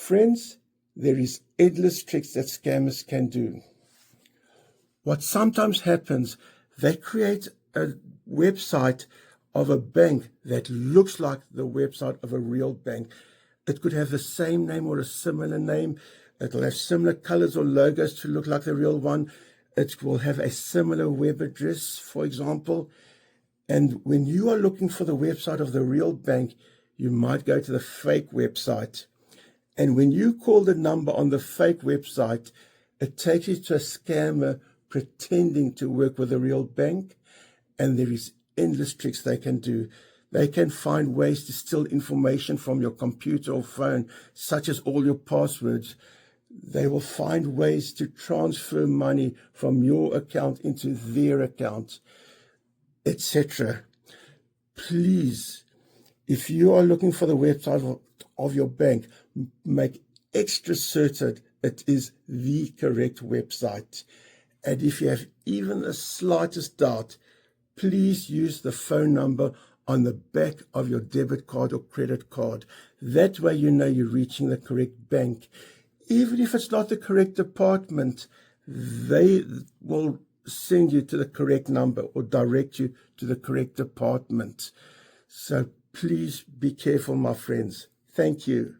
Friends, there is endless tricks that scammers can do. What sometimes happens, they create a website of a bank that looks like the website of a real bank. It could have the same name or a similar name. It'll have similar colors or logos to look like the real one. It will have a similar web address, for example. And when you are looking for the website of the real bank, you might go to the fake website. And when you call the number on the fake website, it takes you to a scammer pretending to work with a real bank. And there is endless tricks they can do. They can find ways to steal information from your computer or phone, such as all your passwords. They will find ways to transfer money from your account into their account, etc. Please, if you are looking for the website of your bank, make extra certain it is the correct website. And if you have even the slightest doubt, please use the phone number on the back of your debit card or credit card. That way you know you're reaching the correct bank. Even if it's not the correct department, they will send you to the correct number or direct you to the correct department. So please be careful, my friends. Thank you.